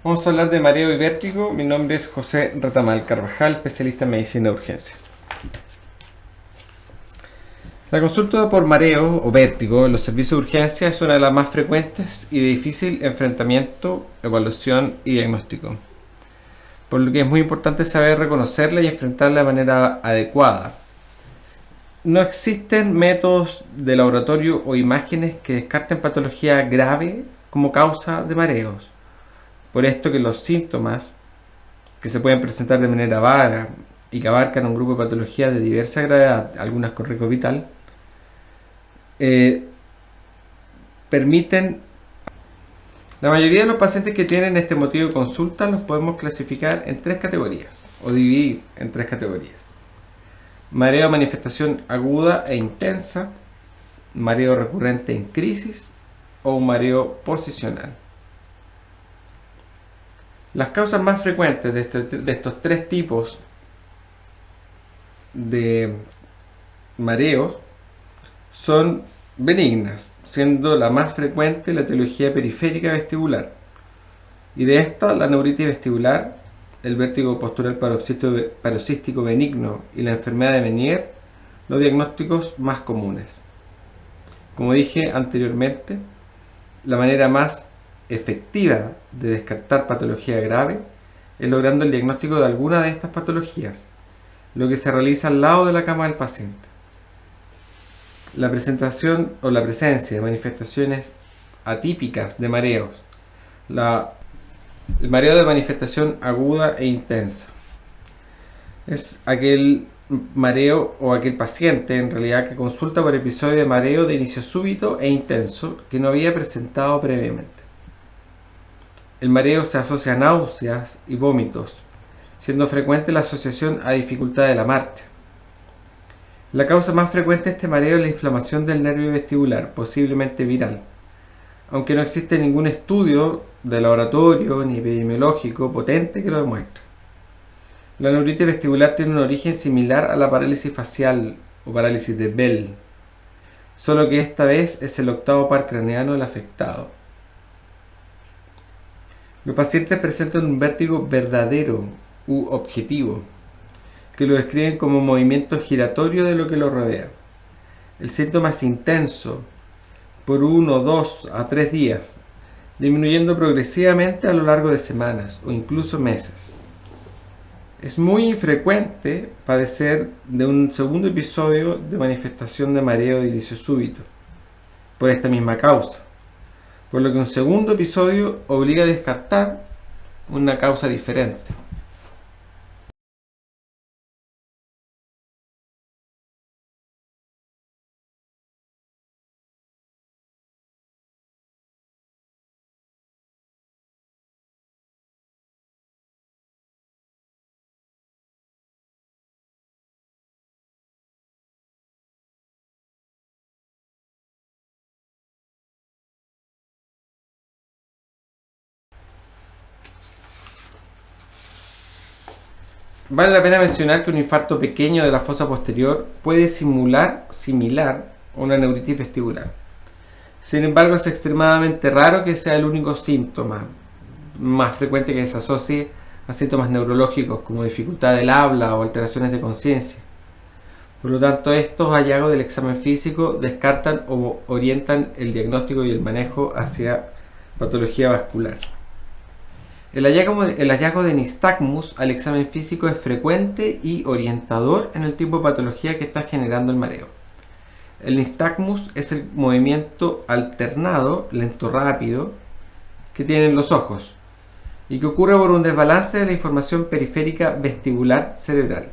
Vamos a hablar de mareo y vértigo. Mi nombre es José Retamal Carvajal, especialista en medicina de urgencia. La consulta por mareo o vértigo en los servicios de urgencia es una de las más frecuentes y de difícil enfrentamiento, evaluación y diagnóstico, por lo que es muy importante saber reconocerla y enfrentarla de manera adecuada. No existen métodos de laboratorio o imágenes que descarten patología grave como causa de mareos. Por esto que los síntomas que se pueden presentar de manera vaga y que abarcan un grupo de patologías de diversa gravedad, algunas con riesgo vital, eh, permiten. La mayoría de los pacientes que tienen este motivo de consulta los podemos clasificar en tres categorías o dividir en tres categorías: mareo de manifestación aguda e intensa, mareo recurrente en crisis o un mareo posicional. Las causas más frecuentes de estos tres tipos de mareos son benignas, siendo la más frecuente la etiología periférica vestibular, y de esta la neuritis vestibular, el vértigo postural paroxístico benigno y la enfermedad de Meniere, los diagnósticos más comunes. Como dije anteriormente, la manera más efectiva de descartar patología grave es logrando el diagnóstico de alguna de estas patologías, lo que se realiza al lado de la cama del paciente. La presentación o la presencia de manifestaciones atípicas de mareos. El mareo de manifestación aguda e intensa es aquel mareo o aquel paciente en realidad que consulta por episodio de mareo de inicio súbito e intenso que no había presentado previamente. El mareo se asocia a náuseas y vómitos, siendo frecuente la asociación a dificultad de la marcha. La causa más frecuente de este mareo es la inflamación del nervio vestibular, posiblemente viral, aunque no existe ningún estudio de laboratorio ni epidemiológico potente que lo demuestre. La neuritis vestibular tiene un origen similar a la parálisis facial o parálisis de Bell, solo que esta vez es el octavo par craneano el afectado. Los pacientes presentan un vértigo verdadero u objetivo, que lo describen como un movimiento giratorio de lo que lo rodea. El síntoma es intenso por 1, 2 a 3 días, disminuyendo progresivamente a lo largo de semanas o incluso meses. Es muy infrecuente padecer de un segundo episodio de manifestación de mareo de inicio súbito, por esta misma causa, por lo que un segundo episodio obliga a descartar una causa diferente. Vale la pena mencionar que un infarto pequeño de la fosa posterior puede similar a una neuritis vestibular. Sin embargo, es extremadamente raro que sea el único síntoma, más frecuente que se asocie a síntomas neurológicos como dificultad del habla o alteraciones de conciencia. Por lo tanto, estos hallazgos del examen físico descartan o orientan el diagnóstico y el manejo hacia patología vascular. El hallazgo de nistagmus al examen físico es frecuente y orientador en el tipo de patología que está generando el mareo. El nistagmus es el movimiento alternado, lento-rápido, que tienen los ojos y que ocurre por un desbalance de la información periférica vestibular cerebral.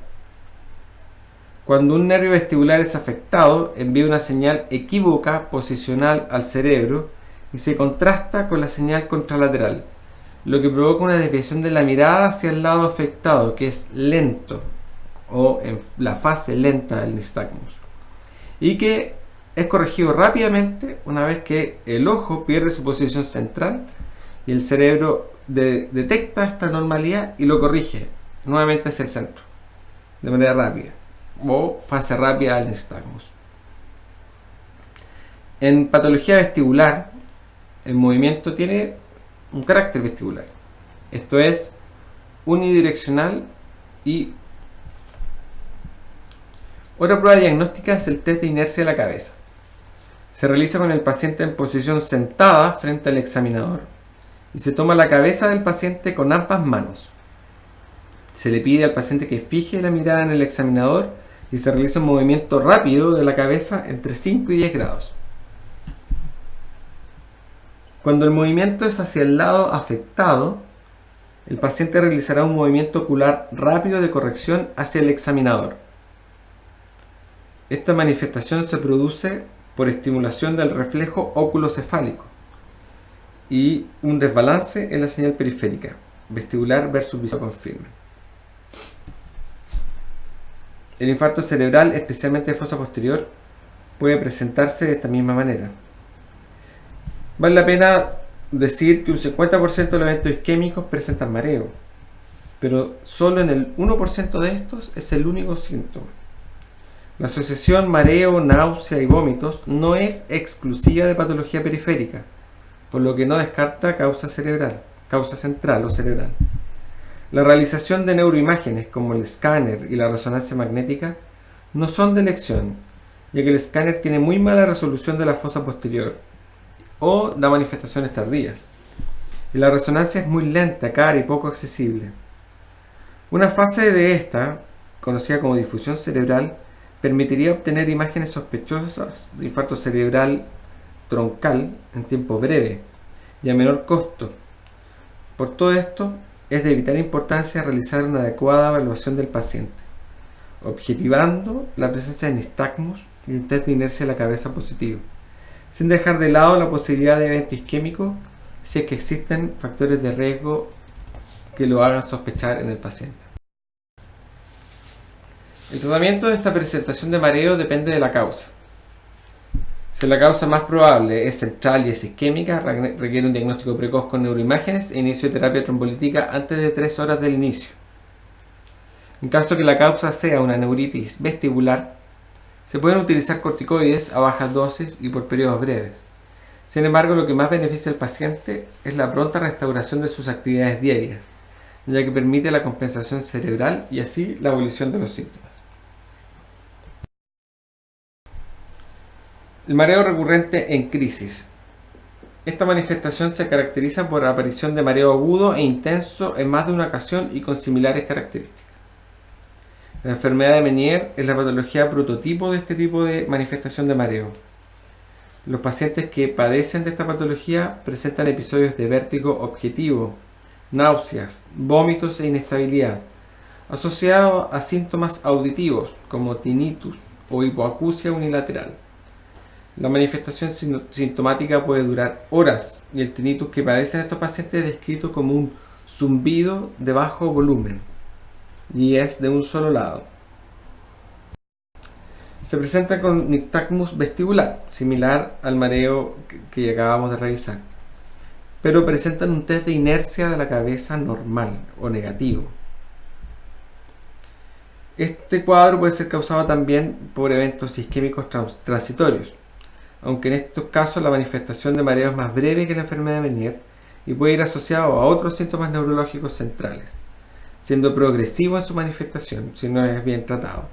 Cuando un nervio vestibular es afectado, envía una señal equívoca posicional al cerebro y se contrasta con la señal contralateral, lo que provoca una desviación de la mirada hacia el lado afectado, que es lento, o en la fase lenta del nistagmus, y que es corregido rápidamente una vez que el ojo pierde su posición central y el cerebro detecta esta anormalidad y lo corrige nuevamente hacia el centro, de manera rápida, o fase rápida del nistagmus. En patología vestibular, el movimiento tiene un carácter vestibular. Esto es unidireccional. Y otra prueba diagnóstica es el test de inercia de la cabeza. Se realiza con el paciente en posición sentada frente al examinador y se toma la cabeza del paciente con ambas manos. Se le pide al paciente que fije la mirada en el examinador y se realiza un movimiento rápido de la cabeza entre 5 y 10 grados. Cuando el movimiento es hacia el lado afectado, el paciente realizará un movimiento ocular rápido de corrección hacia el examinador. Esta manifestación se produce por estimulación del reflejo óculo-cefálico y un desbalance en la señal periférica, vestibular versus visual confirme. El infarto cerebral, especialmente de fosa posterior, puede presentarse de esta misma manera. Vale la pena decir que un 50% de los eventos isquémicos presentan mareo, pero solo en el 1% de estos es el único síntoma. La asociación mareo, náusea y vómitos no es exclusiva de patología periférica, por lo que no descarta causa central o cerebral. La realización de neuroimágenes como el escáner y la resonancia magnética no son de elección, ya que el escáner tiene muy mala resolución de la fosa posterior o da manifestaciones tardías, y la resonancia es muy lenta, cara y poco accesible. Una fase de esta, conocida como difusión cerebral, permitiría obtener imágenes sospechosas de infarto cerebral troncal en tiempo breve y a menor costo. Por todo esto, es de vital importancia realizar una adecuada evaluación del paciente, objetivando la presencia de nistagmus y un test de inercia de la cabeza positivo, sin dejar de lado la posibilidad de evento isquémico si es que existen factores de riesgo que lo hagan sospechar en el paciente. El tratamiento de esta presentación de mareo depende de la causa. Si la causa más probable es central y es isquémica, requiere un diagnóstico precoz con neuroimágenes e inicio de terapia trombolítica antes de 3 horas del inicio. En caso que la causa sea una neuritis vestibular, se pueden utilizar corticoides a bajas dosis y por periodos breves. Sin embargo, lo que más beneficia al paciente es la pronta restauración de sus actividades diarias, ya que permite la compensación cerebral y así la abolición de los síntomas. El mareo recurrente en crisis. Esta manifestación se caracteriza por la aparición de mareo agudo e intenso en más de una ocasión y con similares características. La enfermedad de Meniere es la patología prototipo de este tipo de manifestación de mareo. Los pacientes que padecen de esta patología presentan episodios de vértigo objetivo, náuseas, vómitos e inestabilidad, asociados a síntomas auditivos como tinnitus o hipoacusia unilateral. La manifestación sintomática puede durar horas y el tinnitus que padecen estos pacientes es descrito como un zumbido de bajo volumen y es de un solo lado. Se presenta con nistagmus vestibular, similar al mareo que acabamos de revisar, pero presentan un test de inercia de la cabeza normal o negativo. Este cuadro puede ser causado también por eventos isquémicos transitorios, aunque en estos casos la manifestación de mareo es más breve que la enfermedad de Meniere y puede ir asociado a otros síntomas neurológicos centrales, siendo progresivo en su manifestación si no es bien tratado.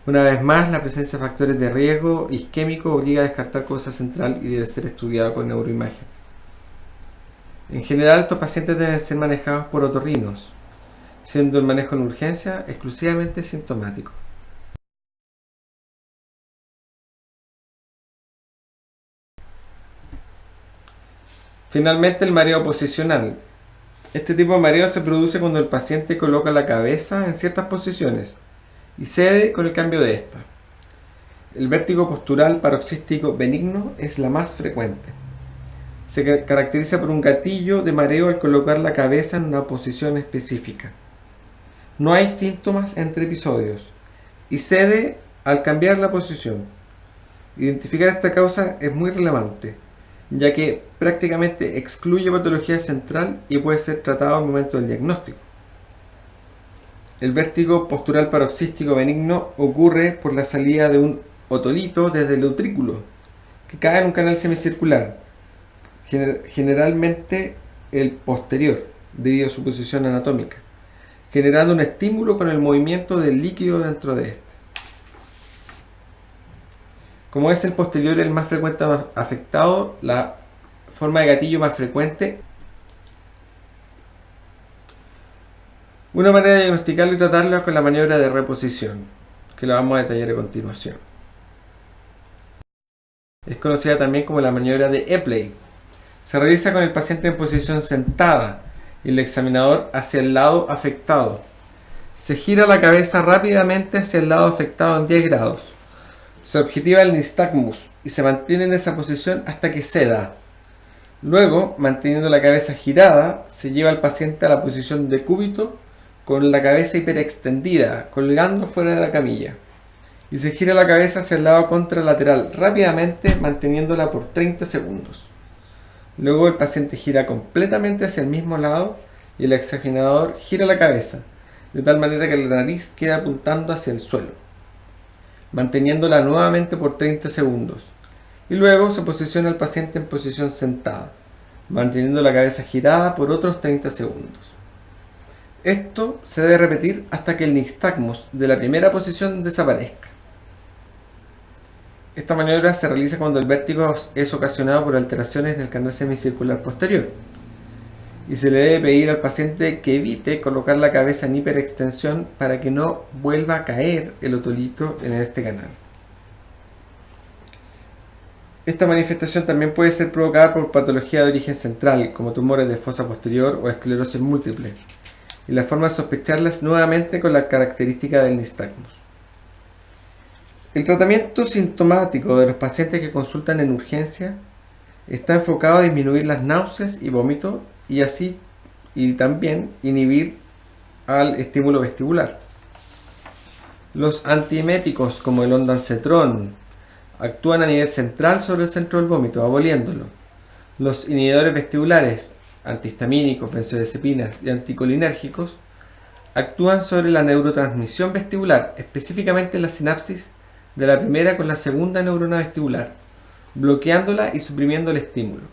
Una vez más, la presencia de factores de riesgo isquémico obliga a descartar causa central y debe ser estudiado con neuroimágenes. En general, estos pacientes deben ser manejados por otorrinos, siendo el manejo en urgencia exclusivamente sintomático. Finalmente, el mareo posicional. Este tipo de mareo se produce cuando el paciente coloca la cabeza en ciertas posiciones y cede con el cambio de esta. El vértigo postural paroxístico benigno es la más frecuente. Se caracteriza por un gatillo de mareo al colocar la cabeza en una posición específica. No hay síntomas entre episodios y cede al cambiar la posición. Identificar esta causa es muy relevante, ya que prácticamente excluye patología central y puede ser tratado al momento del diagnóstico. El vértigo postural paroxístico benigno ocurre por la salida de un otolito desde el utrículo, que cae en un canal semicircular, generalmente el posterior, debido a su posición anatómica, generando un estímulo con el movimiento del líquido dentro de este. Como es el posterior el más frecuente afectado, la forma de gatillo más frecuente, una manera de diagnosticarlo y tratarlo es con la maniobra de reposición, que la vamos a detallar a continuación. Es conocida también como la maniobra de Epley. Se realiza con el paciente en posición sentada y el examinador hacia el lado afectado. Se gira la cabeza rápidamente hacia el lado afectado en 10 grados. Se objetiva el nistagmus y se mantiene en esa posición hasta que ceda. Luego, manteniendo la cabeza girada, se lleva al paciente a la posición de cúbito con la cabeza hiperextendida, colgando fuera de la camilla. Y se gira la cabeza hacia el lado contralateral rápidamente, manteniéndola por 30 segundos. Luego el paciente gira completamente hacia el mismo lado y el examinador gira la cabeza, de tal manera que la nariz queda apuntando hacia el suelo, manteniéndola nuevamente por 30 segundos. Y luego se posiciona el paciente en posición sentada, manteniendo la cabeza girada por otros 30 segundos. Esto se debe repetir hasta que el nistagmus de la primera posición desaparezca. Esta maniobra se realiza cuando el vértigo es ocasionado por alteraciones en el canal semicircular posterior, y se le debe pedir al paciente que evite colocar la cabeza en hiperextensión para que no vuelva a caer el otolito en este canal. Esta manifestación también puede ser provocada por patología de origen central, como tumores de fosa posterior o esclerosis múltiple, y la forma de sospecharlas nuevamente con la característica del nistagmus. El tratamiento sintomático de los pacientes que consultan en urgencia está enfocado a disminuir las náuseas y vómitos y también inhibir al estímulo vestibular. Los antieméticos como el ondansetrón actúan a nivel central sobre el centro del vómito, aboliéndolo. Los inhibidores vestibulares, antihistamínicos, benzodiazepinas y anticolinérgicos, actúan sobre la neurotransmisión vestibular, específicamente en la sinapsis de la primera con la segunda neurona vestibular, bloqueándola y suprimiendo el estímulo.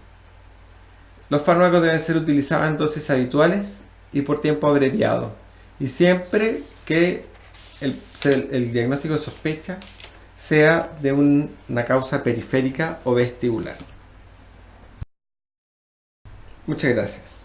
Los fármacos deben ser utilizados en dosis habituales y por tiempo abreviado, y siempre que el diagnóstico de sospecha sea de una causa periférica o vestibular. Muchas gracias.